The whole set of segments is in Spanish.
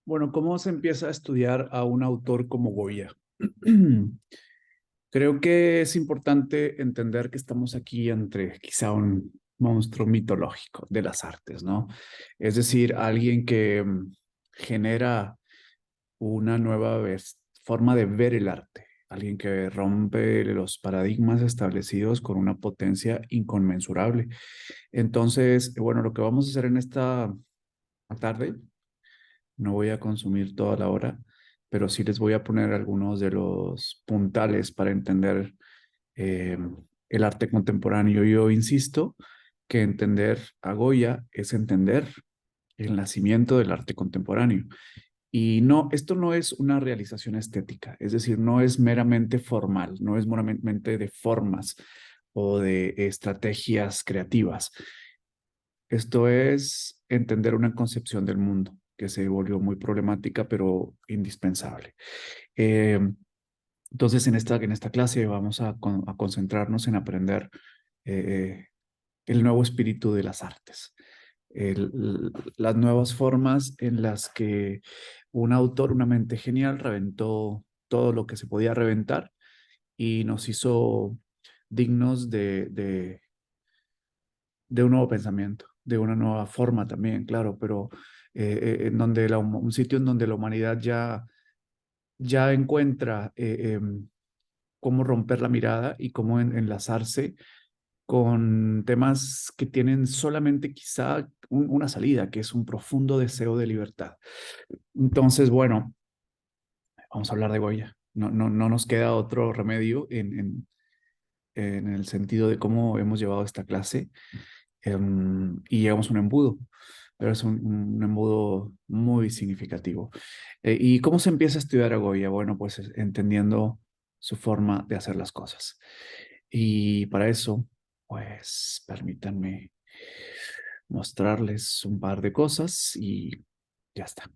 Bueno, ¿cómo se empieza a estudiar a un autor como Goya? Creo que es importante entender que estamos aquí entre quizá un monstruo mitológico de las artes, ¿no? Es decir, alguien que genera una nueva forma de ver el arte, alguien que rompe los paradigmas establecidos con una potencia inconmensurable. Entonces, bueno, lo que vamos a hacer en esta tarde, no voy a consumir toda la hora, pero sí les voy a poner algunos de los puntales para entender eh, el arte contemporáneo. Yo insisto que entender a Goya es entender el nacimiento del arte contemporáneo. Y no, esto no es una realización estética, es decir, no es meramente formal, no es meramente de formas o de estrategias creativas. Esto es entender una concepción del mundo que se volvió muy problemática, pero indispensable. Eh, entonces, en esta clase vamos a concentrarnos en aprender eh, el nuevo espíritu de las artes, las nuevas formas en las que un autor, una mente genial, reventó todo lo que se podía reventar y nos hizo dignos de un nuevo pensamiento, de una nueva forma también, claro, pero en donde un sitio en donde la humanidad ya encuentra cómo romper la mirada y cómo enlazarse con temas que tienen solamente quizá una salida, que es un profundo deseo de libertad. Entonces, bueno, vamos a hablar de Goya. No nos queda otro remedio en el sentido de cómo hemos llevado esta clase y llegamos a un embudo, pero es un embudo muy significativo. ¿Y cómo se empieza a estudiar a Goya? Bueno, pues entendiendo su forma de hacer las cosas. Y para eso, pues permítanme mostrarles un par de cosas y ya está.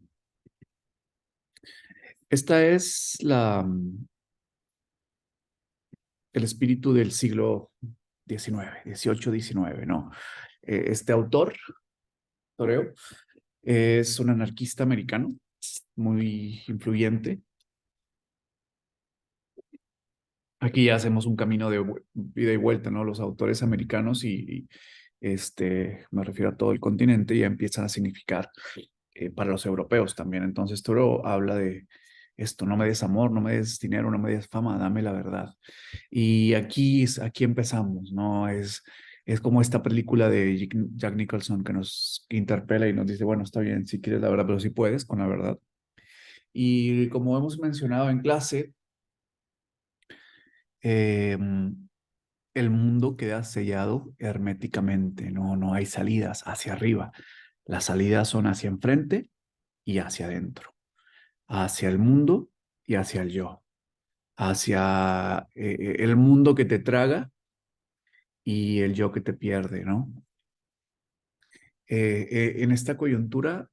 Esta es el espíritu del siglo XIX, XVIII, XIX, ¿no? Este autor, Toreo, es un anarquista americano muy influyente. Aquí ya hacemos un camino de ida y vuelta, ¿no? Los autores americanos me refiero a todo el continente, ya empiezan a significar para los europeos también. Entonces, Toro habla de esto: no me des amor, no me des dinero, no me des fama, dame la verdad. Y aquí empezamos, ¿no? Es como esta película de Jack Nicholson que nos interpela y nos dice, bueno, está bien, si quieres la verdad, pero si puedes con la verdad. Y como hemos mencionado en clase, eh, el mundo queda sellado herméticamente, no hay salidas hacia arriba. Las salidas son hacia enfrente y hacia adentro, hacia el mundo y hacia el yo, hacia el mundo que te traga y el yo que te pierde, ¿no? En esta coyuntura,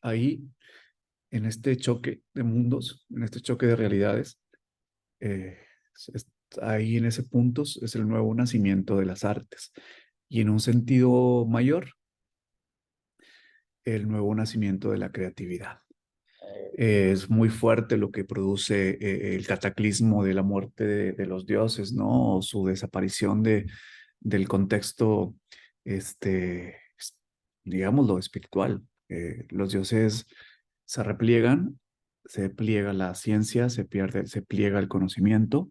ahí, en este choque de mundos, en este choque de realidades, eh, ahí en ese punto es el nuevo nacimiento de las artes. Y en un sentido mayor, el nuevo nacimiento de la creatividad. Es muy fuerte lo que produce el cataclismo de la muerte de los dioses, ¿no? O su desaparición del contexto, este, digámoslo, espiritual. Los dioses se repliegan, se pliega la ciencia, se pliega el conocimiento,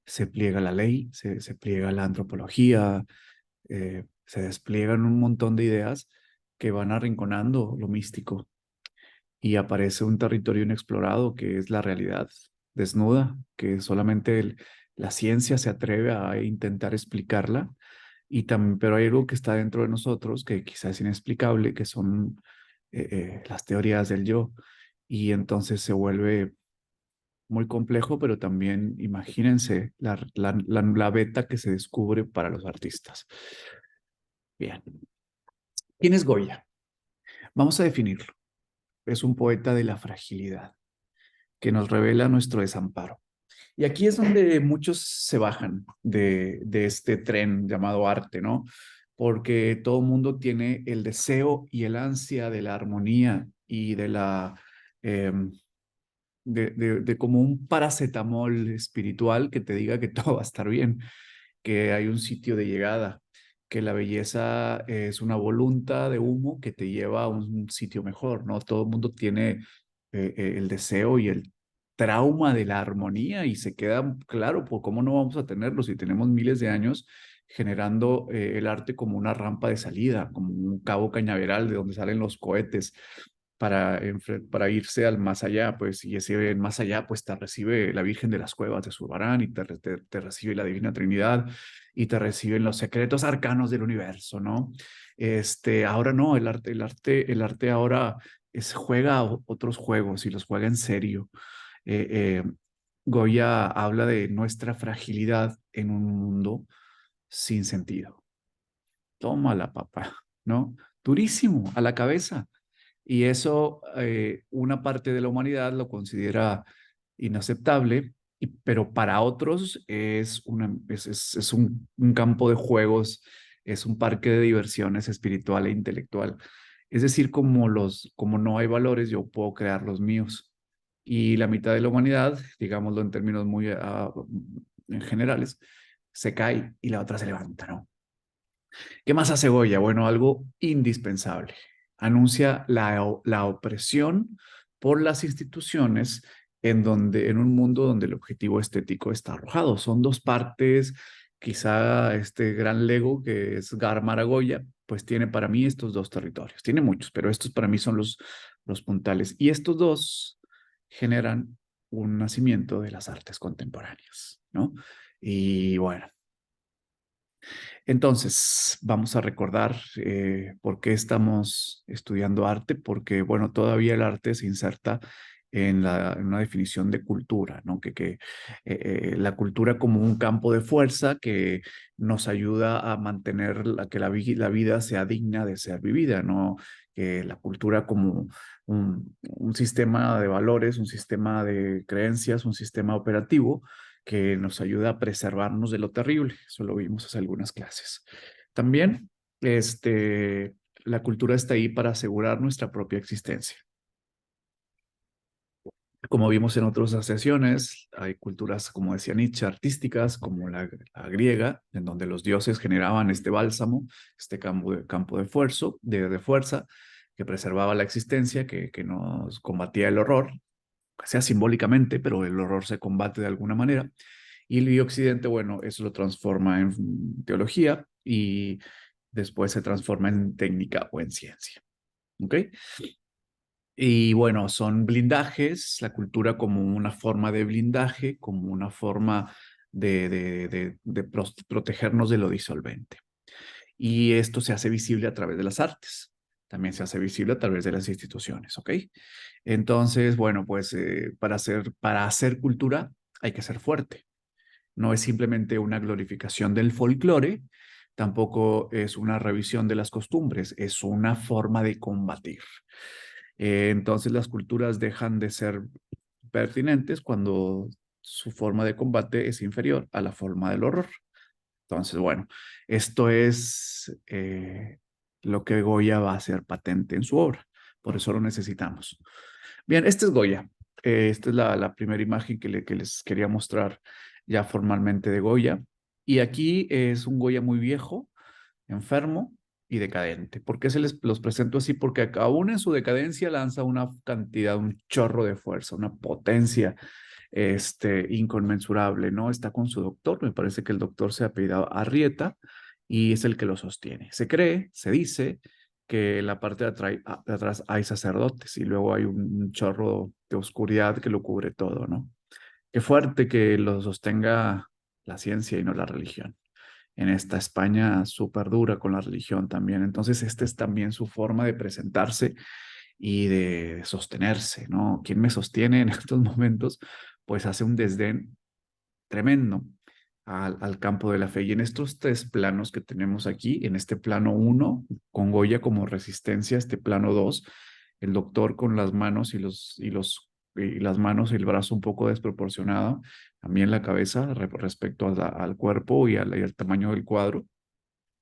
se pliega la ley, se pliega la antropología, se despliegan un montón de ideas que van arrinconando lo místico y aparece un territorio inexplorado que es la realidad desnuda, que solamente la ciencia se atreve a intentar explicarla, pero hay algo que está dentro de nosotros que quizás es inexplicable, que son las teorías del yo, y entonces se vuelve muy complejo, pero también imagínense la beta que se descubre para los artistas. Bien, ¿quién es Goya? Vamos a definirlo. Es un poeta de la fragilidad que nos revela nuestro desamparo. Y aquí es donde muchos se bajan de este tren llamado arte, ¿no? Porque todo mundo tiene el deseo y el ansia de la armonía y em, de como un paracetamol espiritual que te diga que todo va a estar bien, que hay un sitio de llegada, que la belleza es una voluntad de humo que te lleva a un sitio mejor, ¿no? Todo el mundo tiene el deseo y el trauma de la armonía y se queda claro por cómo no vamos a tenerlo si tenemos miles de años generando el arte como una rampa de salida, como un cabo cañaveral de donde salen los cohetes para irse al más allá, pues, y ese más allá, pues te recibe la Virgen de las Cuevas de Zurbarán y te recibe la Divina Trinidad y te reciben los secretos arcanos del universo, ¿no? Ahora no, el arte ahora juega a otros juegos y los juega en serio. Eh, eh, Goya habla de nuestra fragilidad en un mundo sin sentido. Tómala, papá, ¿no? Durísimo, a la cabeza. Y eso, una parte de la humanidad lo considera inaceptable, pero para otros es un campo de juegos, es un parque de diversiones espiritual e intelectual. Es decir, como no hay valores, yo puedo crear los míos. Y la mitad de la humanidad, digámoslo en términos muy en generales, se cae y la otra se levanta, ¿no? ¿Qué más hace Goya? Bueno, algo indispensable. Anuncia la opresión por las instituciones en un mundo donde el objetivo estético está arrojado. Son dos partes, quizá este gran lego que es Garmara Goya, pues tiene para mí estos dos territorios. Tiene muchos, pero estos para mí son los puntales. Y estos dos generan un nacimiento de las artes contemporáneas, ¿no? Y bueno, entonces, vamos a recordar por qué estamos estudiando arte, porque, bueno, todavía el arte se inserta en una definición de cultura, ¿no? La cultura como un campo de fuerza que nos ayuda a mantener que la vida sea digna de ser vivida, ¿no? Que la cultura como un sistema de valores, un sistema de creencias, un sistema operativo que nos ayuda a preservarnos de lo terrible. Eso lo vimos hace algunas clases. También, la cultura está ahí para asegurar nuestra propia existencia. Como vimos en otras sesiones, hay culturas, como decía Nietzsche, artísticas, como la griega, en donde los dioses generaban este bálsamo, este campo de fuerza, que preservaba la existencia, que nos combatía el horror, sea simbólicamente, pero el horror se combate de alguna manera. Y el Occidente, bueno, eso lo transforma en teología y después se transforma en técnica o en ciencia. ¿Ok? Y bueno, son blindajes, la cultura como una forma de blindaje, como una forma de protegernos de lo disolvente. Y esto se hace visible a través de las artes, también se hace visible a través de las instituciones, ¿ok? Entonces, bueno, pues para hacer cultura hay que ser fuerte. No es simplemente una glorificación del folclore, tampoco es una revisión de las costumbres, es una forma de combatir. Entonces las culturas dejan de ser pertinentes cuando su forma de combate es inferior a la forma del horror. Entonces, bueno, esto es lo que Goya va a hacer patente en su obra. Por eso lo necesitamos. Bien, este es Goya. Esta es la primera imagen que les quería mostrar ya formalmente de Goya. Y aquí es un Goya muy viejo, enfermo y decadente. ¿Por qué los presento así? Porque aún en su decadencia lanza una cantidad, un chorro de fuerza, una potencia inconmensurable, ¿no? Está con su doctor, me parece que el doctor se ha apellidado Arrieta y es el que lo sostiene. Se cree, se dice que en la parte de atrás hay sacerdotes y luego hay un chorro de oscuridad que lo cubre todo, ¿no? Qué fuerte que lo sostenga la ciencia y no la religión en esta España súper dura con la religión también. Entonces, esta es también su forma de presentarse y de sostenerse, ¿no? ¿Quién me sostiene en estos momentos? Pues hace un desdén tremendo al campo de la fe. Y en estos tres planos que tenemos aquí, en este plano uno, con Goya como resistencia, este plano dos, el doctor con las manos y las manos y el brazo un poco desproporcionado, también la cabeza respecto al cuerpo y al tamaño del cuadro,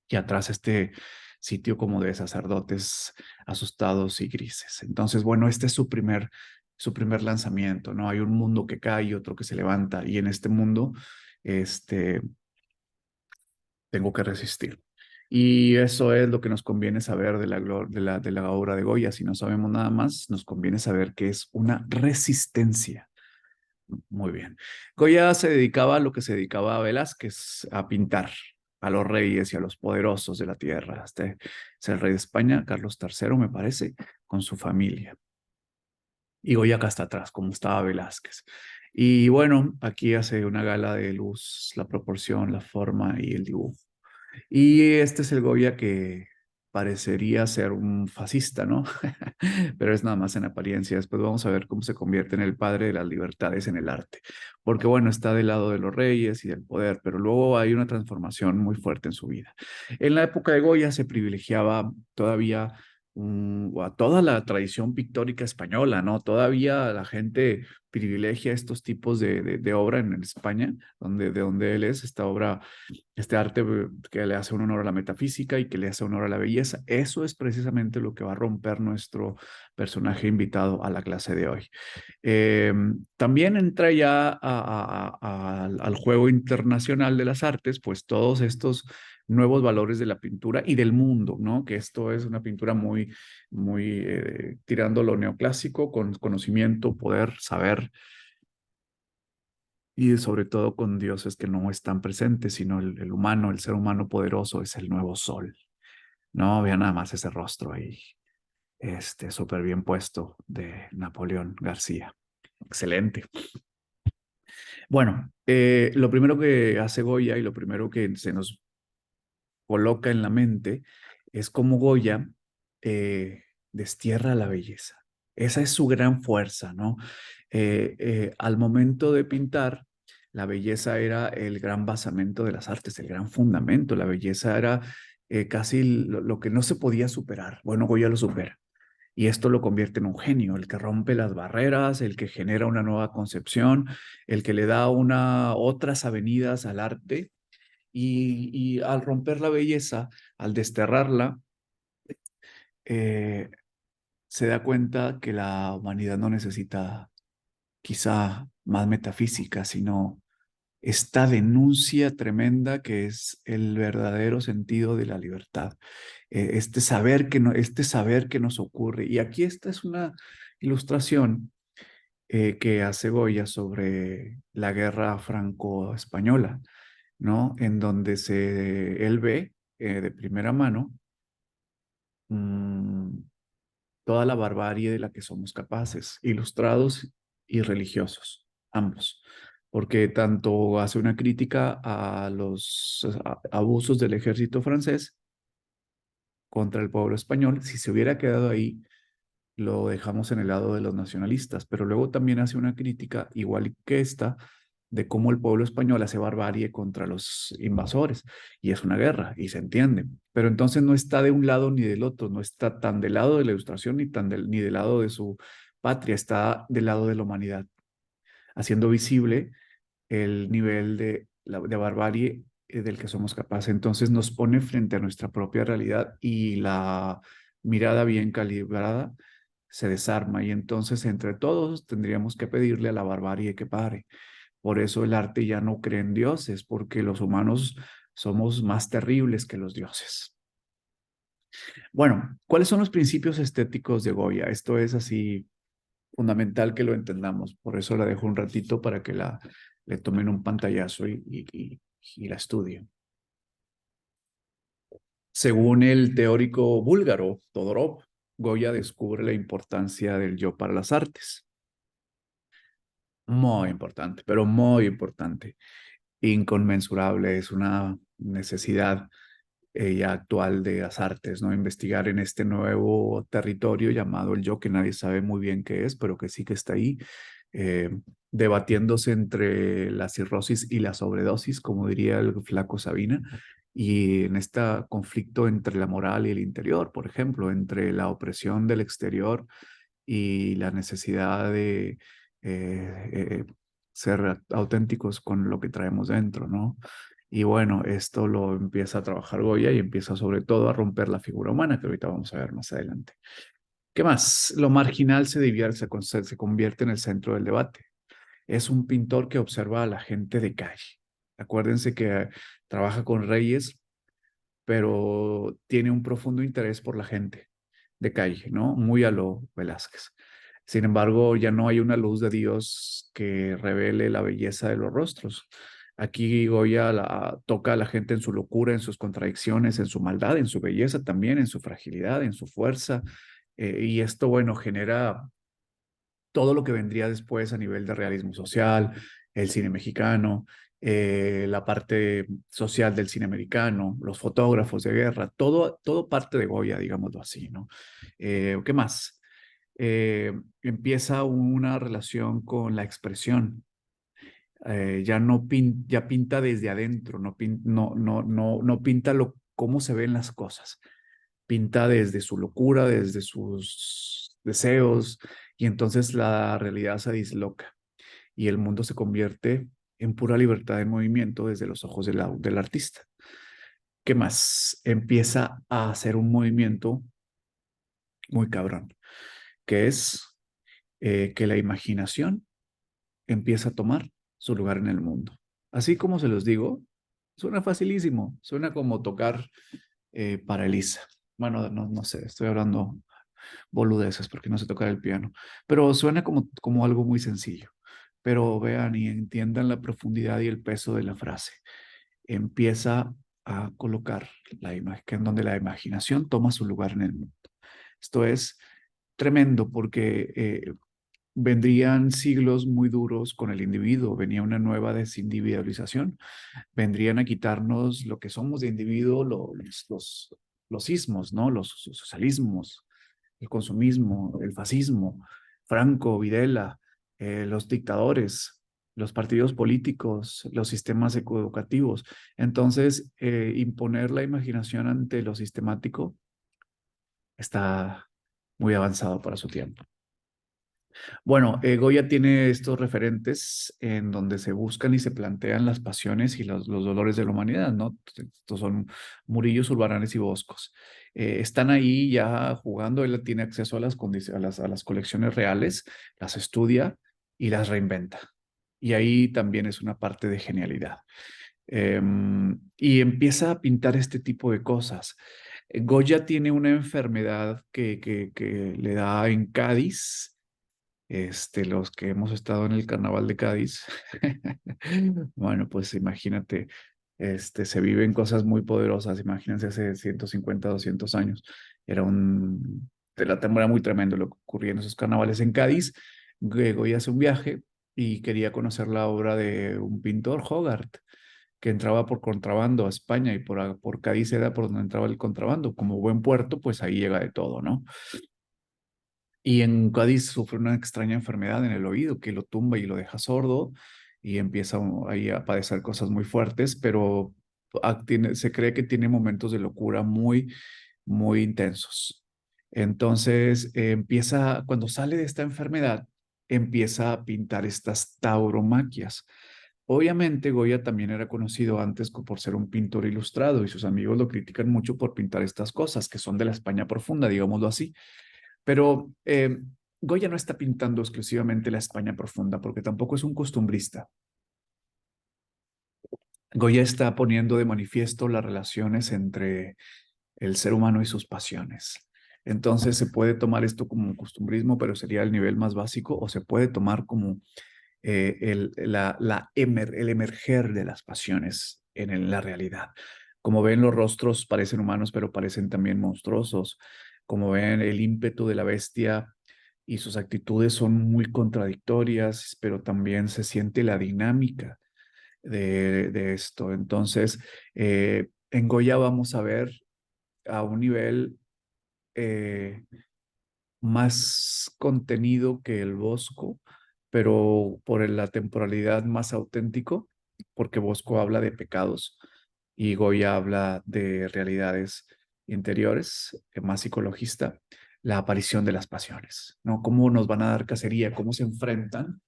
y atrás este sitio como de sacerdotes asustados y grises. Entonces, bueno, este es su primer lanzamiento, ¿no? Hay un mundo que cae y otro que se levanta, y en este mundo, este, tengo que resistir. Y eso es lo que nos conviene saber de de la obra de Goya. Si no sabemos nada más, nos conviene saber que es una resistencia. Muy bien. Goya se dedicaba a lo que se dedicaba a Velázquez, a pintar a los reyes y a los poderosos de la tierra. Este es el rey de España, Carlos III, me parece, con su familia. Y Goya acá está atrás, como estaba Velázquez. Y bueno, aquí hace una gala de luz, la proporción, la forma y el dibujo. Y este es el Goya que parecería ser un fascista, ¿no? Pero es nada más en apariencia. Después vamos a ver cómo se convierte en el padre de las libertades en el arte. Porque bueno, está del lado de los reyes y del poder, pero luego hay una transformación muy fuerte en su vida. En la época de Goya se privilegiaba todavía a toda la tradición pictórica española, ¿no? Todavía la gente privilegia estos tipos de obra en España, de donde él es, esta obra, este arte que le hace un honor a la metafísica y que le hace honor a la belleza. Eso es precisamente lo que va a romper nuestro personaje invitado a la clase de hoy. Eh, También entra ya al juego internacional de las artes, pues todos estos nuevos valores de la pintura y del mundo, ¿no? Que esto es una pintura muy tirando lo neoclásico, con conocimiento, poder, saber, y sobre todo con dioses que no están presentes, sino el humano, el ser humano poderoso es el nuevo sol. No, vean nada más ese rostro ahí, súper bien puesto de Napoleón García. Excelente. Bueno, lo primero que hace Goya y lo primero que se nos coloca en la mente es cómo Goya destierra la belleza. Esa es su gran fuerza, ¿no? Al momento de pintar, la belleza era el gran basamento de las artes, el gran fundamento. La belleza era casi lo que no se podía superar. Bueno, Goya lo supera. Y esto lo convierte en un genio, el que rompe las barreras, el que genera una nueva concepción, el que le da otras avenidas al arte y al romper la belleza, al desterrarla, eh, se da cuenta que la humanidad no necesita quizá más metafísica, sino esta denuncia tremenda que es el verdadero sentido de la libertad, este saber que nos ocurre. Y aquí esta es una ilustración que hace Goya sobre la guerra franco-española, ¿no? En donde él ve de primera mano mmm, toda la barbarie de la que somos capaces, ilustrados y religiosos, ambos, porque tanto hace una crítica a los abusos del ejército francés contra el pueblo español. Si se hubiera quedado ahí, lo dejamos en el lado de los nacionalistas, pero luego también hace una crítica, igual que esta, de cómo el pueblo español hace barbarie contra los invasores, y es una guerra, y se entiende, pero entonces no está de un lado ni del otro, no está tan del lado de la ilustración ni del lado de su patria, está del lado de la humanidad, haciendo visible el nivel de barbarie del que somos capaces. Entonces nos pone frente a nuestra propia realidad y la mirada bien calibrada se desarma y entonces entre todos tendríamos que pedirle a la barbarie que pare. Por eso el arte ya no cree en dioses, porque los humanos somos más terribles que los dioses. Bueno, ¿cuáles son los principios estéticos de Goya? Esto es así fundamental que lo entendamos. Por eso la dejo un ratito para que le tomen un pantallazo y la estudien. Según el teórico búlgaro Todorov, Goya descubre la importancia del yo para las artes. Muy importante, pero muy importante. Inconmensurable, es una necesidad ya actual de las artes, ¿no? Investigar en este nuevo territorio llamado el yo, que nadie sabe muy bien qué es, pero que sí que está ahí, eh, debatiéndose entre la cirrosis y la sobredosis, como diría el flaco Sabina, y en este conflicto entre la moral y el interior, por ejemplo, entre la opresión del exterior y la necesidad de ser auténticos con lo que traemos dentro, ¿no? Y bueno, esto lo empieza a trabajar Goya y empieza sobre todo a romper la figura humana, que ahorita vamos a ver más adelante. ¿Qué más? Lo marginal se convierte en el centro del debate. Es un pintor que observa a la gente de calle. Acuérdense que trabaja con reyes, pero tiene un profundo interés por la gente de calle, ¿no? Muy a lo Velázquez. Sin embargo, ya no hay una luz de Dios que revele la belleza de los rostros. Aquí Goya toca a la gente en su locura, en sus contradicciones, en su maldad, en su belleza también, en su fragilidad, en su fuerza. Y esto, bueno, genera todo lo que vendría después a nivel de realismo social, el cine mexicano, la parte social del cine americano, los fotógrafos de guerra, todo parte de Goya, digámoslo así, ¿no? ¿Qué más? Empieza una relación con la expresión. Ya pinta desde adentro, no pinta cómo se ven las cosas, pinta desde su locura, desde sus deseos, y entonces la realidad se disloca y el mundo se convierte en pura libertad en movimiento desde los ojos del artista. ¿Qué más? Empieza a hacer un movimiento muy cabrón, que es que la imaginación empieza a tomar su lugar en el mundo. Así como se los digo, suena facilísimo, suena como tocar para Elisa. Bueno, no sé, estoy hablando boludeces porque no sé tocar el piano, pero suena como algo muy sencillo. Pero vean y entiendan la profundidad y el peso de la frase. Empieza a colocar la imagen donde la imaginación toma su lugar en el mundo. Esto es tremendo porque vendrían siglos muy duros con el individuo, venía una nueva desindividualización, vendrían a quitarnos lo que somos de individuo, los ismos, ¿no? Los socialismos, el consumismo, el fascismo, Franco, Videla, los dictadores, los partidos políticos, los sistemas educativos. Entonces, imponer la imaginación ante lo sistemático está muy avanzado para su tiempo. Bueno, Goya tiene estos referentes en donde se buscan y se plantean las pasiones y los dolores de la humanidad, ¿no? Estos son Murillo, Zurbarán y Boscos. Están ahí ya jugando, él tiene acceso a las colecciones reales, las estudia y las reinventa. Y ahí también es una parte de genialidad. Y empieza a pintar este tipo de cosas. Goya tiene una enfermedad que le da en Cádiz, los que hemos estado en el carnaval de Cádiz, bueno, pues imagínate, se viven cosas muy poderosas, imagínense hace 150, 200 años, era muy tremendo lo que ocurría en esos carnavales en Cádiz. Goya hace un viaje y quería conocer la obra de un pintor, Hogarth, que entraba por contrabando a España y por Cádiz era por donde entraba el contrabando. Como buen puerto, pues ahí llega de todo, ¿no? Y en Cádiz sufre una extraña enfermedad en el oído que lo tumba y lo deja sordo y empieza ahí a padecer cosas muy fuertes, pero se cree que tiene momentos de locura muy intensos. Entonces cuando sale de esta enfermedad, empieza a pintar estas tauromaquias. Obviamente, Goya también era conocido antes por ser un pintor ilustrado y sus amigos lo critican mucho por pintar estas cosas que son de la España profunda, digámoslo así. Pero Goya no está pintando exclusivamente la España profunda, porque tampoco es un costumbrista. Goya está poniendo de manifiesto las relaciones entre el ser humano y sus pasiones. Entonces se puede tomar esto como un costumbrismo, pero sería el nivel más básico, o se puede tomar como el emerger de las pasiones la realidad. Como ven, los rostros parecen humanos, pero parecen también monstruosos. Como ven, el ímpetu de la bestia y sus actitudes son muy contradictorias, pero también se siente la dinámica de esto. Entonces, en Goya vamos a ver a un nivel más contenido que el Bosco, pero por la temporalidad más auténtico, porque Bosco habla de pecados y Goya habla de realidades interiores, más psicologista, la aparición de las pasiones, ¿no? Cómo nos van a dar cacería, cómo se enfrentan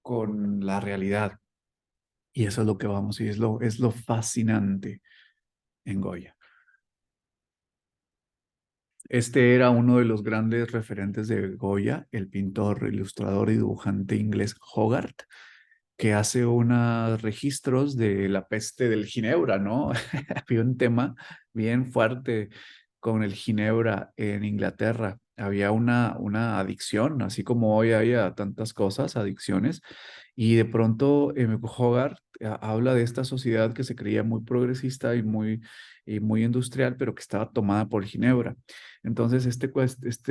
con la realidad. Y eso es lo que vamos, y es lo fascinante en Goya. Este era uno de los grandes referentes de Goya, el pintor, ilustrador y dibujante inglés Hogarth, que hace unos registros de la peste del Ginebra, ¿no? Había un tema bien fuerte con el Ginebra en Inglaterra. Había una adicción, así como hoy hay a tantas cosas, adicciones, y de pronto Hogarth habla de esta sociedad que se creía muy progresista y muy industrial, pero que estaba tomada por Ginebra. Entonces, este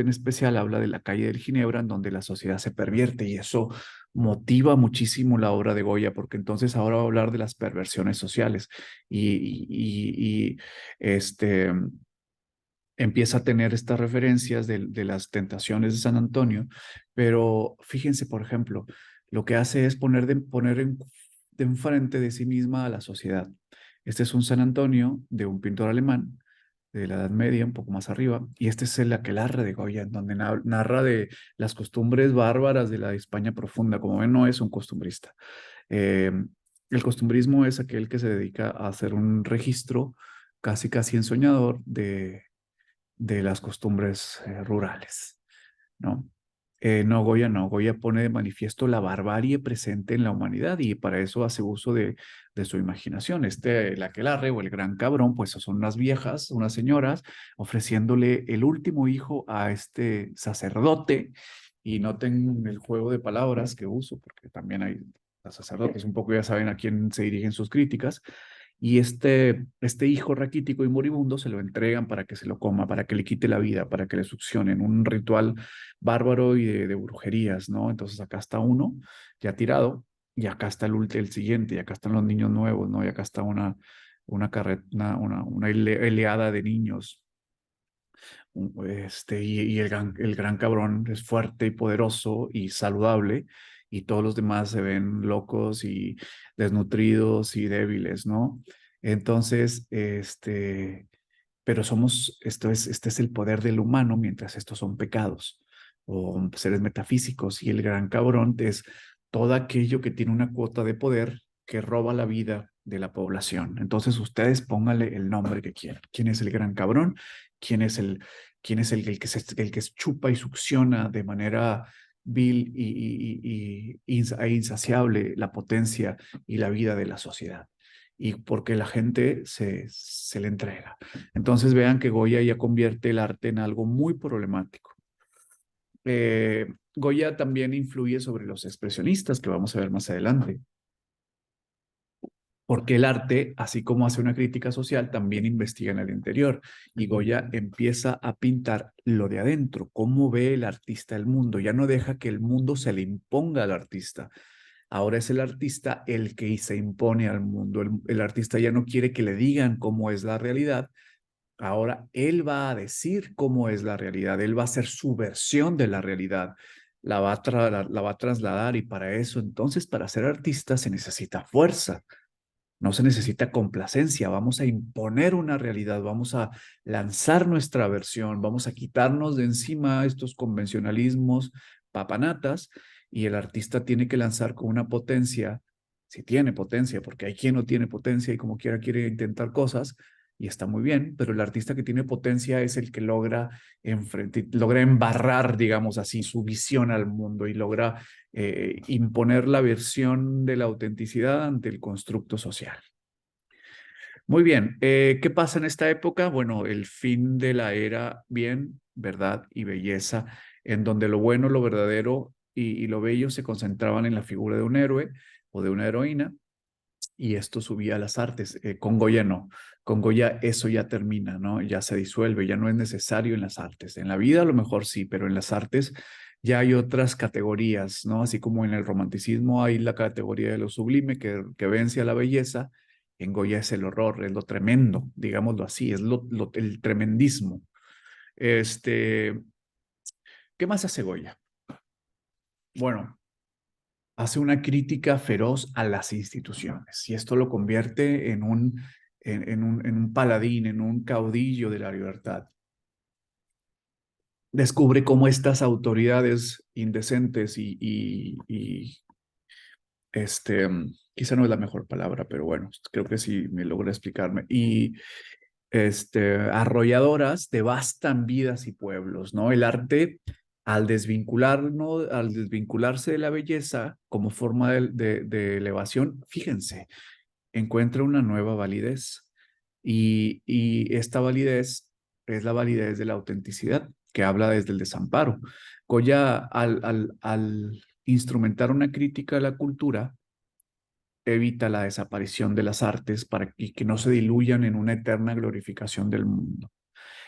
en especial habla de la calle del Ginebra, en donde la sociedad se pervierte, y eso motiva muchísimo la obra de Goya, porque entonces ahora va a hablar de las perversiones sociales y empieza a tener estas referencias de las tentaciones de San Antonio, pero fíjense, por ejemplo, lo que hace es de enfrente de sí misma a la sociedad. Este es un San Antonio de un pintor alemán de la Edad Media, un poco más arriba, y este es el Aquelarre de Goya, en donde narra de las costumbres bárbaras de la España profunda. Como ven, no es un costumbrista. Eh, el costumbrismo es aquel que se dedica a hacer un registro casi casi ensoñador de las costumbres rurales, ¿no? No, Goya no. Goya pone de manifiesto la barbarie presente en la humanidad y para eso hace uso de su imaginación. El aquelarre o el gran cabrón, pues son unas viejas, unas señoras, ofreciéndole el último hijo a este sacerdote. Y noten el juego de palabras que uso, porque también hay los sacerdotes, un poco ya saben a quién se dirigen sus críticas. Y este hijo raquítico y moribundo se lo entregan para que se lo coma, para que le quite la vida, para que le succionen. Un ritual bárbaro y de brujerías, ¿no? Entonces acá está uno ya tirado y acá está el siguiente y acá están los niños nuevos, ¿no? Y acá está una eleada de niños. Y el gran cabrón es fuerte y poderoso y saludable, y todos los demás se ven locos y desnutridos y débiles, ¿no? Entonces, pero este es el poder del humano, mientras estos son pecados o seres metafísicos, y el gran cabrón es todo aquello que tiene una cuota de poder que roba la vida de la población. Entonces, ustedes pónganle el nombre que quieran. ¿Quién es el gran cabrón? ¿Quién es el que chupa y succiona de manera vil e insaciable la potencia y la vida de la sociedad? Y porque la gente se le entrega. Entonces vean que Goya ya convierte el arte en algo muy problemático. Goya también influye sobre los expresionistas, que vamos a ver más adelante, porque el arte, así como hace una crítica social, también investiga en el interior. Y Goya empieza a pintar lo de adentro, cómo ve el artista el mundo. Ya no deja que el mundo se le imponga al artista. Ahora es el artista el que se impone al mundo. El artista ya no quiere que le digan cómo es la realidad. Ahora él va a decir cómo es la realidad. Él va a hacer su versión de la realidad. La va a trasladar, y para eso, entonces, para ser artista se necesita fuerza. No se necesita complacencia, vamos a imponer una realidad, vamos a lanzar nuestra versión, vamos a quitarnos de encima estos convencionalismos papanatas, y el artista tiene que lanzar con una potencia, si tiene potencia, porque hay quien no tiene potencia y como quiera quiere intentar cosas y está muy bien, pero el artista que tiene potencia es el que logra embarrar, digamos así, su visión al mundo y logra imponer la versión de la autenticidad ante el constructo social. Muy bien, ¿qué pasa en esta época? Bueno, el fin de la era bien, verdad y belleza, en donde lo bueno, lo verdadero y lo bello se concentraban en la figura de un héroe o de una heroína, y esto subía a las artes. Con Goya no, con Goya eso ya termina, ¿no? Ya se disuelve, ya no es necesario en las artes. En la vida a lo mejor sí, pero en las artes ya hay otras categorías, ¿no? Así como en el romanticismo hay la categoría de lo sublime que vence a la belleza, en Goya es el horror, es lo tremendo, digámoslo así, es el tremendismo. Este, ¿Qué más hace Goya? Bueno, hace una crítica feroz a las instituciones, y esto lo convierte en un paladín, en un caudillo de la libertad. Descubre cómo estas autoridades indecentes quizá no es la mejor palabra, pero bueno, creo que sí me logra explicarme. arrolladoras devastan vidas y pueblos, ¿no? El arte, al desvincularse de la belleza como forma de elevación, fíjense, encuentra una nueva validez. Y esta validez es la validez de la autenticidad, que habla desde el desamparo. Goya, al instrumentar una crítica a la cultura, evita la desaparición de las artes para que no se diluyan en una eterna glorificación del mundo.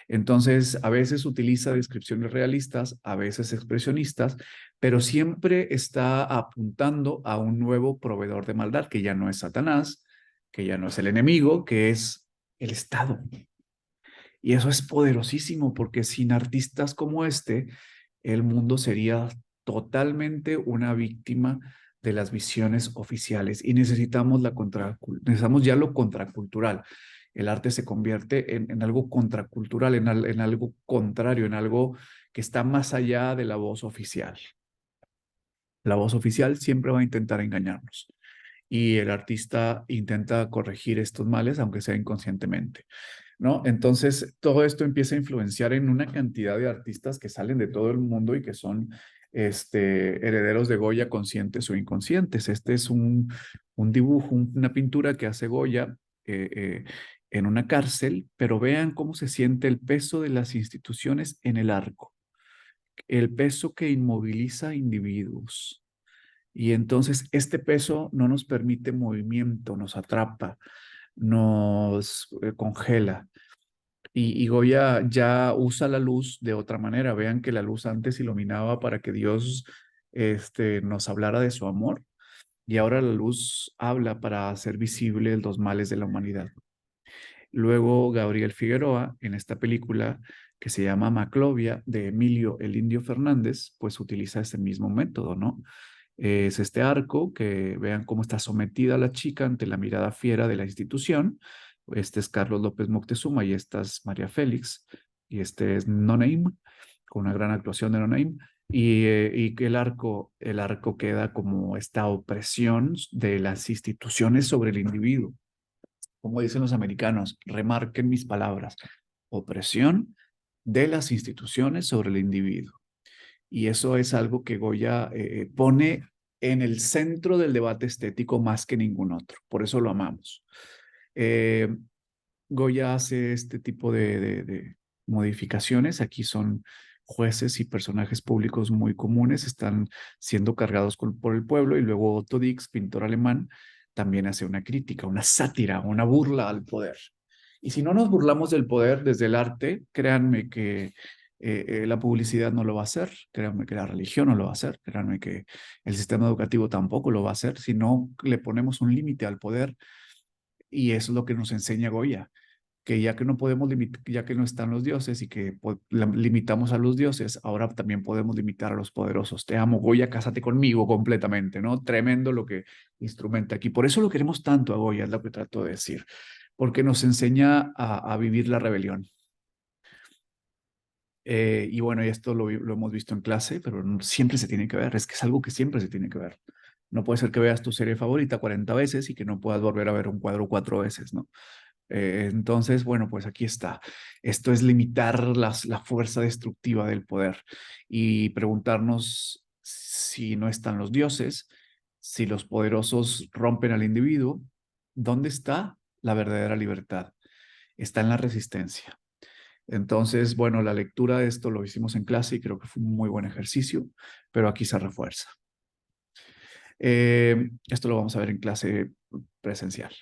Entonces, a veces utiliza descripciones realistas, a veces expresionistas, pero siempre está apuntando a un nuevo proveedor de maldad, que ya no es Satanás, que ya no es el enemigo, que es el Estado. Y eso es poderosísimo porque sin artistas como este, el mundo sería totalmente una víctima de las visiones oficiales y necesitamos ya lo contracultural. El arte se convierte en algo contracultural, en algo contrario, en algo que está más allá de la voz oficial. La voz oficial siempre va a intentar engañarnos y el artista intenta corregir estos males, aunque sea inconscientemente, ¿no? Entonces, todo esto empieza a influenciar en una cantidad de artistas que salen de todo el mundo y que son herederos de Goya conscientes o inconscientes. Este es un dibujo, una pintura que hace Goya eh, eh, en una cárcel, pero vean cómo se siente el peso de las instituciones en el arco, el peso que inmoviliza individuos. Y entonces este peso no nos permite movimiento, nos atrapa, nos congela. Y Goya ya usa la luz de otra manera. Vean que la luz antes iluminaba para que Dios nos hablara de su amor y ahora la luz habla para hacer visible los males de la humanidad. Luego Gabriel Figueroa, en esta película que se llama Maclovia, de Emilio el Indio Fernández, pues utiliza ese mismo método, ¿no? Es este arco que vean cómo está sometida la chica ante la mirada fiera de la institución. Este es Carlos López Moctezuma y esta es María Félix y este es Nonaim, con una gran actuación de Nonaim. Y que el arco queda como esta opresión de las instituciones sobre el individuo. Como dicen los americanos, remarquen mis palabras, opresión de las instituciones sobre el individuo. Y eso es algo que Goya pone en el centro del debate estético más que ningún otro. Por eso lo amamos. Eh, Goya hace este tipo de modificaciones. Aquí son jueces y personajes públicos muy comunes, están siendo cargados por el pueblo y luego Otto Dix, pintor alemán, también hace una crítica, una sátira, una burla al poder. Y si no nos burlamos del poder desde el arte, créanme que la publicidad no lo va a hacer, créanme que la religión no lo va a hacer, créanme que el sistema educativo tampoco lo va a hacer, si no le ponemos un límite al poder. Y eso es lo que nos enseña Goya, que ya que no podemos limitar, ya que no están los dioses y que limitamos a los dioses, ahora también podemos limitar a los poderosos. Te amo, Goya, cásate conmigo completamente, ¿no? Tremendo lo que instrumenta aquí. Por eso lo queremos tanto a Goya, es lo que trato de decir, porque nos enseña a vivir la rebelión. Y bueno, y esto lo hemos visto en clase, pero siempre se tiene que ver, es que es algo que siempre se tiene que ver. No puede ser que veas tu serie favorita 40 veces y que no puedas volver a ver un cuadro 4 veces, ¿no? Entonces, bueno, pues aquí está. Esto es limitar la fuerza destructiva del poder y preguntarnos si no están los dioses, si los poderosos rompen al individuo, ¿dónde está la verdadera libertad? Está en la resistencia. Entonces, bueno, la lectura de esto lo hicimos en clase y creo que fue un muy buen ejercicio, pero aquí se refuerza. Esto lo vamos a ver en clase presencial.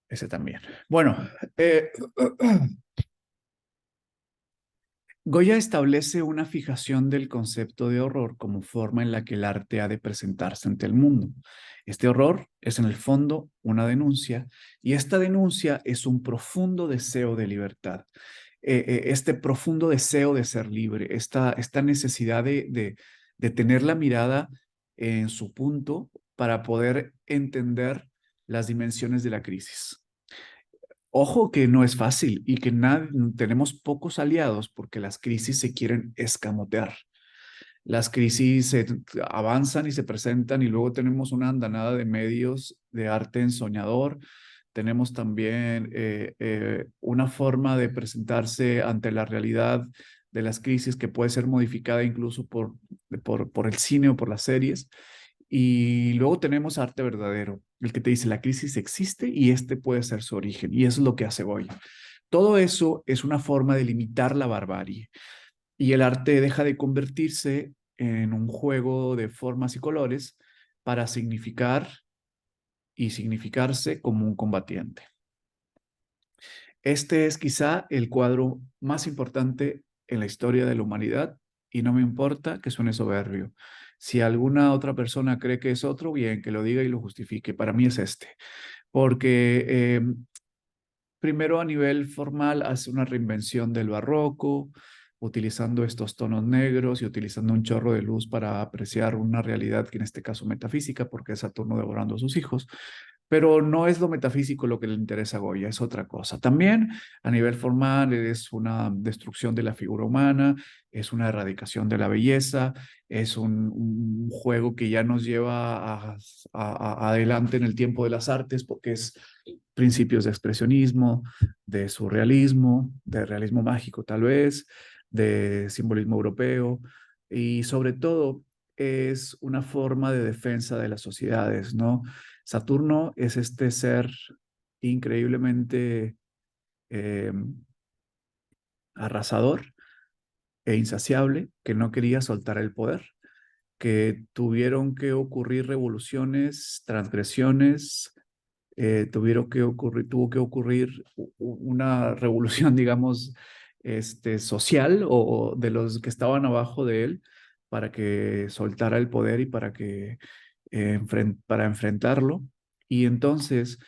Ese también. Bueno, Goya establece una fijación del concepto de horror como forma en la que el arte ha de presentarse ante el mundo. Este horror es en el fondo una denuncia y esta denuncia es un profundo deseo de libertad. Este profundo deseo de ser libre, esta necesidad de tener la mirada en su punto para poder entender las dimensiones de la crisis. Ojo que no es fácil y que tenemos pocos aliados porque las crisis se quieren escamotear. Las crisis avanzan y se presentan y luego tenemos una andanada de medios de arte ensoñador, tenemos también una forma de presentarse ante la realidad de las crisis que puede ser modificada incluso por el cine o por las series. Y luego tenemos arte verdadero, el que te dice la crisis existe y este puede ser su origen. Y eso es lo que hace Goya. Todo eso es una forma de limitar la barbarie. Y el arte deja de convertirse en un juego de formas y colores para significar y significarse como un combatiente. Este es quizá el cuadro más importante en la historia de la humanidad y no me importa que suene soberbio. Si alguna otra persona cree que es otro, bien, que lo diga y lo justifique. Para mí es este, porque primero a nivel formal hace una reinvención del barroco, utilizando estos tonos negros y utilizando un chorro de luz para apreciar una realidad que en este caso metafísica, porque es Saturno devorando a sus hijos. Pero no es lo metafísico lo que le interesa a Goya, es otra cosa. También a nivel formal es una destrucción de la figura humana, es una erradicación de la belleza, es un juego que ya nos lleva adelante en el tiempo de las artes porque es principios de expresionismo, de surrealismo, de realismo mágico tal vez, de simbolismo europeo y sobre todo es una forma de defensa de las sociedades, ¿no? Saturno es este ser increíblemente eh, arrasador e insaciable que no quería soltar el poder, que tuvieron que ocurrir revoluciones, transgresiones, tuvo que ocurrir una revolución, digamos, social o de los que estaban abajo de él para que soltara el poder y para enfrentarlo. Y entonces,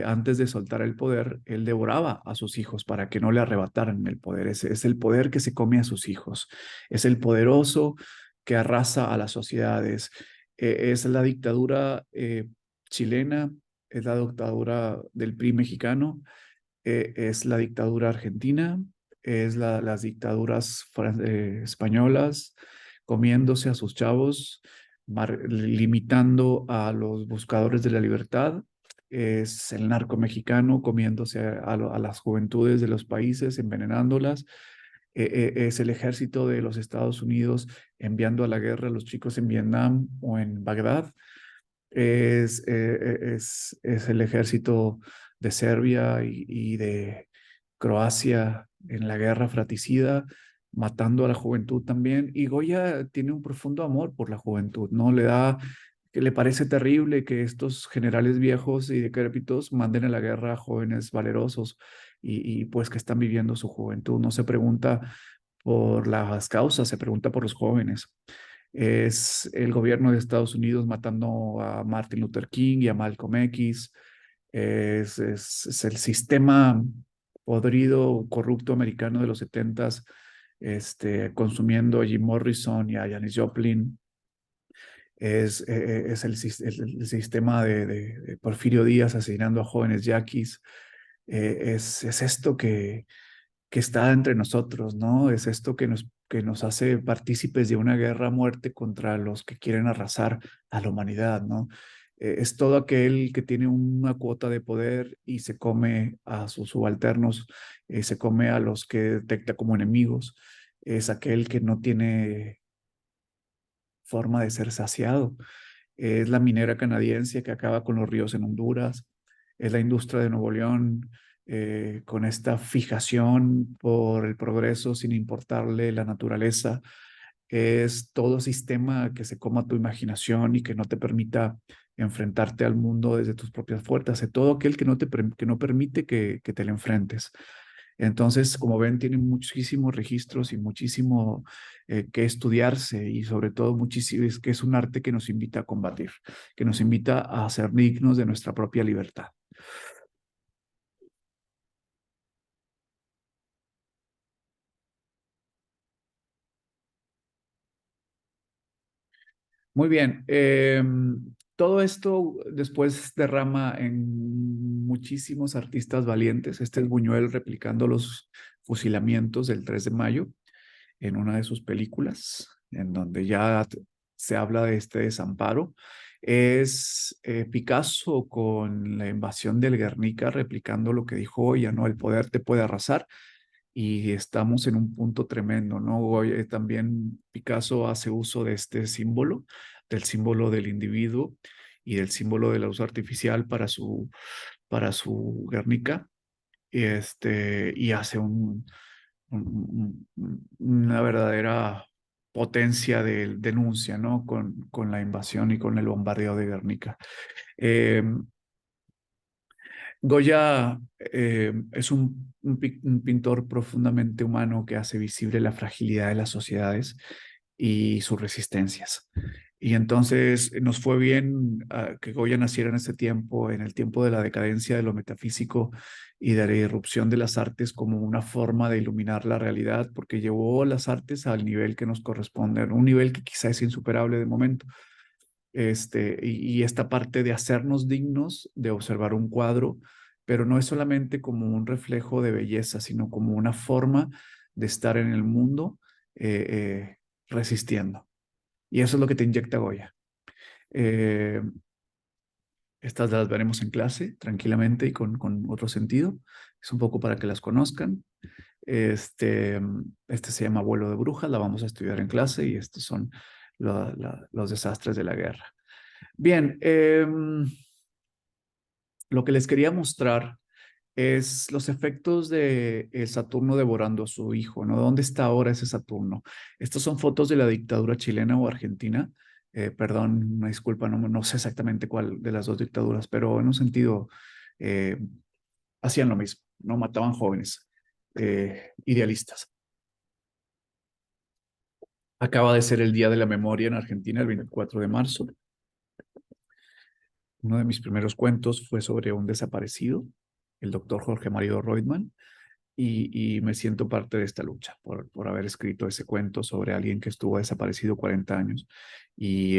antes de soltar el poder, él devoraba a sus hijos para que no le arrebataran el poder. Ese es el poder que se come a sus hijos. Es el poderoso que arrasa a las sociedades. Es la dictadura chilena, es la dictadura del PRI mexicano, es la dictadura argentina, las dictaduras españolas, comiéndose a sus chavos, limitando a los buscadores de la libertad. Es el narco mexicano comiéndose a las juventudes de los países, envenenándolas. Es el ejército de los Estados Unidos enviando a la guerra a los chicos en Vietnam o en Bagdad. Es el ejército de Serbia y de Croacia en la guerra fratricida, matando a la juventud también. Y Goya tiene un profundo amor por la juventud, ¿no? Que le parece terrible que estos generales viejos y decrépitos manden a la guerra a jóvenes valerosos pues que están viviendo su juventud. No se pregunta por las causas, se pregunta por los jóvenes. Es el gobierno de Estados Unidos matando a Martin Luther King y a Malcolm X. Es el sistema podrido, corrupto americano de los setentas, consumiendo a Jim Morrison y a Janis Joplin. Es el sistema de Porfirio Díaz asesinando a jóvenes yaquis. Es esto que está entre nosotros, ¿no? Es esto que nos hace partícipes de una guerra a muerte contra los que quieren arrasar a la humanidad, ¿no? Es todo aquel que tiene una cuota de poder y se come a sus subalternos, se come a los que detecta como enemigos, es aquel que no tiene forma de ser saciado. Es la minera canadiense que acaba con los ríos en Honduras, es la industria de Nuevo León con esta fijación por el progreso sin importarle la naturaleza. Es todo sistema que se coma tu imaginación y que no te permita enfrentarte al mundo desde tus propias fuerzas, es todo aquel que no permite que te le enfrentes. Entonces, como ven, tiene muchísimos registros y muchísimo que estudiarse y sobre todo muchísimo, es que es un arte que nos invita a combatir, que nos invita a ser dignos de nuestra propia libertad. Muy bien. Todo esto después derrama en muchísimos artistas valientes. Este es Buñuel replicando los fusilamientos del 3 de mayo en una de sus películas, en donde ya se habla de este desamparo. Es Picasso con la invasión del Guernica, replicando lo que dijo Goya, ¿no? El poder te puede arrasar y estamos en un punto tremendo, ¿no? Goya, también Picasso hace uso de este símbolo, del símbolo del individuo y del símbolo de la luz artificial para su Guernica, y hace una verdadera potencia de denuncia, ¿no? Con la invasión y con el bombardeo de Guernica. Eh, Goya es un pintor profundamente humano que hace visible la fragilidad de las sociedades y sus resistencias. Y entonces nos fue bien que Goya naciera en ese tiempo, en el tiempo de la decadencia de lo metafísico y de la irrupción de las artes como una forma de iluminar la realidad, porque llevó las artes al nivel que nos corresponde, un nivel que quizá es insuperable de momento. Y esta parte de hacernos dignos de observar un cuadro, pero no es solamente como un reflejo de belleza, sino como una forma de estar en el mundo eh, eh, resistiendo. Y eso es lo que te inyecta Goya. Eh, Estas las veremos en clase tranquilamente y con otro sentido. Es un poco para que las conozcan. Este se llama Vuelo de Brujas, la vamos a estudiar en clase y estos son los desastres de la guerra. Bien, lo que les quería mostrar es los efectos de el Saturno devorando a su hijo, ¿no? ¿Dónde está ahora ese Saturno? Estas son fotos de la dictadura chilena o argentina. Perdón, una disculpa, no sé exactamente cuál de las dos dictaduras, pero en un sentido eh, hacían lo mismo, ¿no? Mataban jóvenes idealistas. Acaba de ser el Día de la Memoria en Argentina, el 24 de marzo. Uno de mis primeros cuentos fue sobre un desaparecido, el doctor Jorge Mario Reutemann, y me siento parte de esta lucha por haber escrito ese cuento sobre alguien que estuvo desaparecido 40 años. Y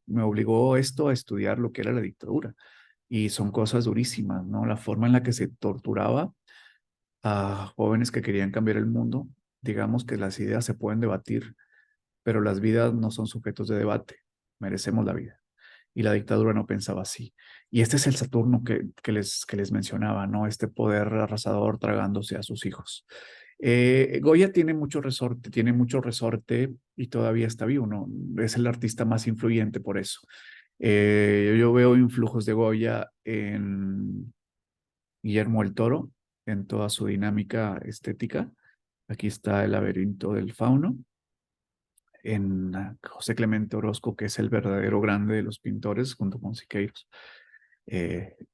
me obligó esto a estudiar lo que era la dictadura. Y son cosas durísimas, ¿no? La forma en la que se torturaba a jóvenes que querían cambiar el mundo. Digamos que las ideas se pueden debatir, pero las vidas no son sujetos de debate. Merecemos la vida y la dictadura no pensaba así. Y este es el Saturno que les mencionaba, ¿no? Este poder arrasador tragándose a sus hijos. Goya tiene mucho resorte y todavía está vivo, ¿no? Es el artista más influyente por eso. Yo veo influjos de Goya en Guillermo el Toro, en toda su dinámica estética. Aquí está el laberinto del fauno, en José Clemente Orozco, que es el verdadero grande de los pintores, junto con Siqueiros,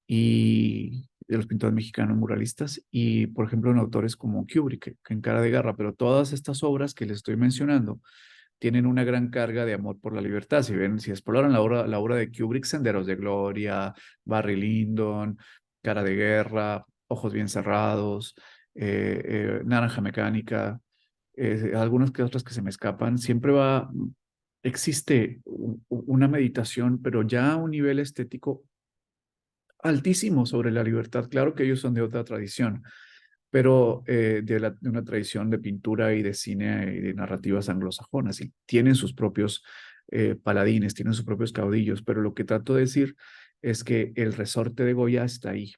y de los pintores mexicanos muralistas, y por ejemplo en autores como Kubrick, que en Cara de Garra, pero todas estas obras que les estoy mencionando tienen una gran carga de amor por la libertad. Si ven, si exploran la obra de Kubrick, Senderos de Gloria, Barry Lyndon, Cara de Guerra, Ojos Bien Cerrados, Naranja Mecánica, algunas que otras que se me escapan, existe una meditación, pero ya a un nivel estético altísimo sobre la libertad. Claro que ellos son de otra tradición, pero de una tradición de pintura y de cine y de narrativas anglosajonas, y tienen sus propios paladines, tienen sus propios caudillos, pero lo que trato de decir es que el resorte de Goya está ahí.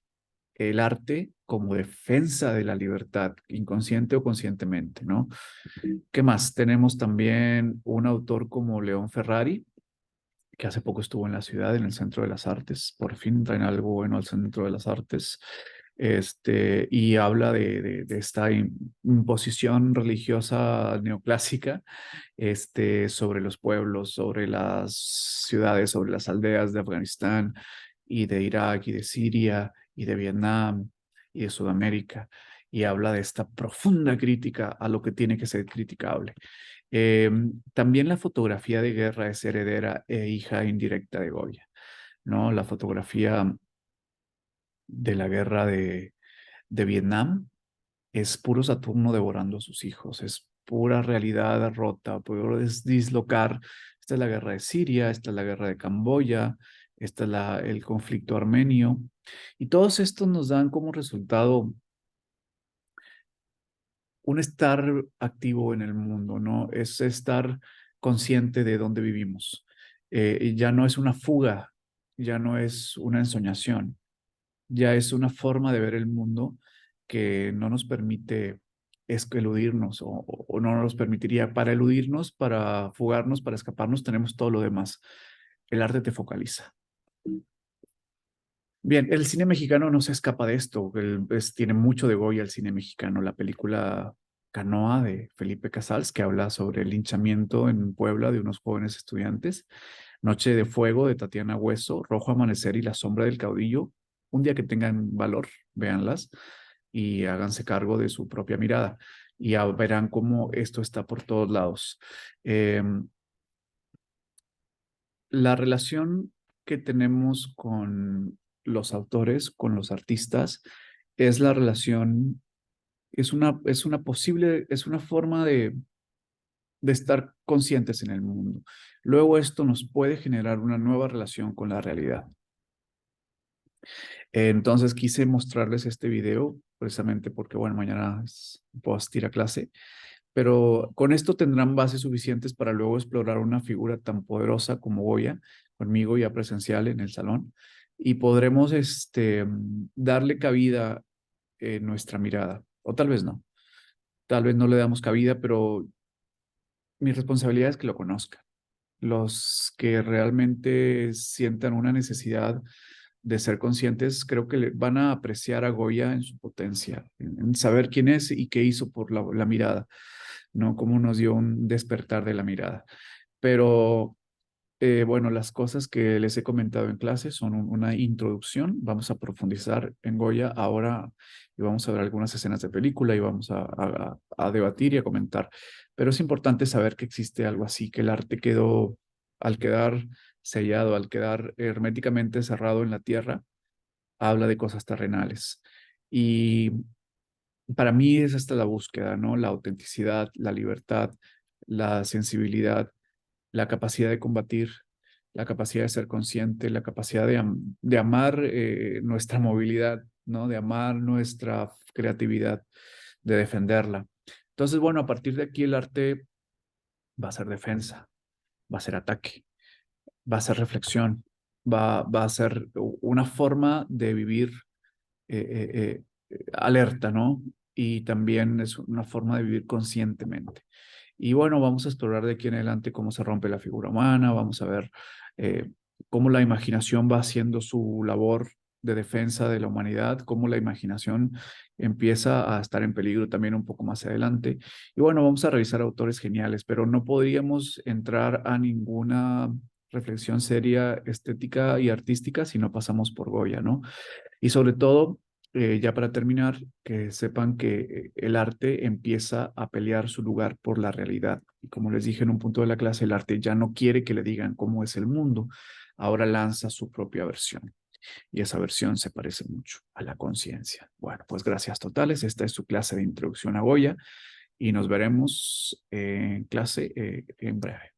El arte como defensa de la libertad, inconsciente o conscientemente, ¿no? ¿Qué más? Tenemos también un autor como León Ferrari, que hace poco estuvo en la ciudad, en el Centro de las Artes. Por fin traen algo bueno al Centro de las Artes. Y habla de esta imposición religiosa neoclásica, sobre los pueblos, sobre las ciudades, sobre las aldeas de Afganistán y de Irak y de Siria y de Vietnam y de Sudamérica. Y habla de esta profunda crítica a lo que tiene que ser criticable. Eh, También la fotografía de guerra es heredera e hija indirecta de Goya, ¿no? La fotografía de la guerra de Vietnam es puro Saturno devorando a sus hijos, es pura realidad rota, puro dislocar. Esta es la guerra de Siria, esta es la guerra de Camboya, esta es el conflicto armenio, y todos estos nos dan como resultado un estar activo en el mundo, ¿no? Es estar consciente de dónde vivimos. Y ya no es una fuga, ya no es una ensoñación, ya es una forma de ver el mundo que no nos permite eludirnos o no nos permitiría para eludirnos, para fugarnos, para escaparnos, tenemos todo lo demás. El arte te focaliza. Bien, el cine mexicano no se escapa de esto. Tiene mucho de Goya el cine mexicano. La película Canoa de Felipe Casals, que habla sobre el linchamiento en Puebla de unos jóvenes estudiantes. Noche de Fuego de Tatiana Hueso, Rojo Amanecer y La Sombra del Caudillo. Un día que tengan valor, véanlas y háganse cargo de su propia mirada. Y ya verán cómo esto está por todos lados. La relación que tenemos con los autores, con los artistas, es la relación, es una forma de estar conscientes en el mundo. Luego esto nos puede generar una nueva relación con la realidad. Entonces quise mostrarles este video precisamente porque, bueno, mañana puedo asistir a clase, pero con esto tendrán bases suficientes para luego explorar una figura tan poderosa como Goya, conmigo ya presencial en el salón, y podremos darle cabida en nuestra mirada, o tal vez no le damos cabida, pero mi responsabilidad es que lo conozcan. Los que realmente sientan una necesidad de ser conscientes, creo que van a apreciar a Goya en su potencia, en saber quién es y qué hizo por la mirada, ¿no? Cómo nos dio un despertar de la mirada. Pero bueno, las cosas que les he comentado en clase son una introducción. Vamos a profundizar en Goya ahora y vamos a ver algunas escenas de película y vamos a debatir y a comentar. Pero es importante saber que existe algo así, que el arte quedó, al quedar sellado, al quedar herméticamente cerrado en la tierra, habla de cosas terrenales. Y para mí es hasta la búsqueda, ¿no? La autenticidad, la libertad, la sensibilidad, la capacidad de combatir, la capacidad de ser consciente, la capacidad de amar nuestra movilidad, ¿no? De amar nuestra creatividad, de defenderla. Entonces, bueno, a partir de aquí el arte va a ser defensa, va a ser ataque, va a ser reflexión, va a ser una forma de vivir alerta, ¿no? Y también es una forma de vivir conscientemente. Y bueno, vamos a explorar de aquí en adelante cómo se rompe la figura humana, vamos a ver eh, cómo la imaginación va haciendo su labor de defensa de la humanidad, cómo la imaginación empieza a estar en peligro también un poco más adelante. Y bueno, vamos a revisar autores geniales, pero no podríamos entrar a ninguna reflexión seria, estética y artística si no pasamos por Goya, ¿no? Y sobre todo, ya para terminar, que sepan que el arte empieza a pelear su lugar por la realidad. Y como les dije en un punto de la clase, el arte ya no quiere que le digan cómo es el mundo, ahora lanza su propia versión. Y esa versión se parece mucho a la conciencia. Bueno, pues gracias totales. Esta es su clase de introducción a Goya y nos veremos en clase en breve.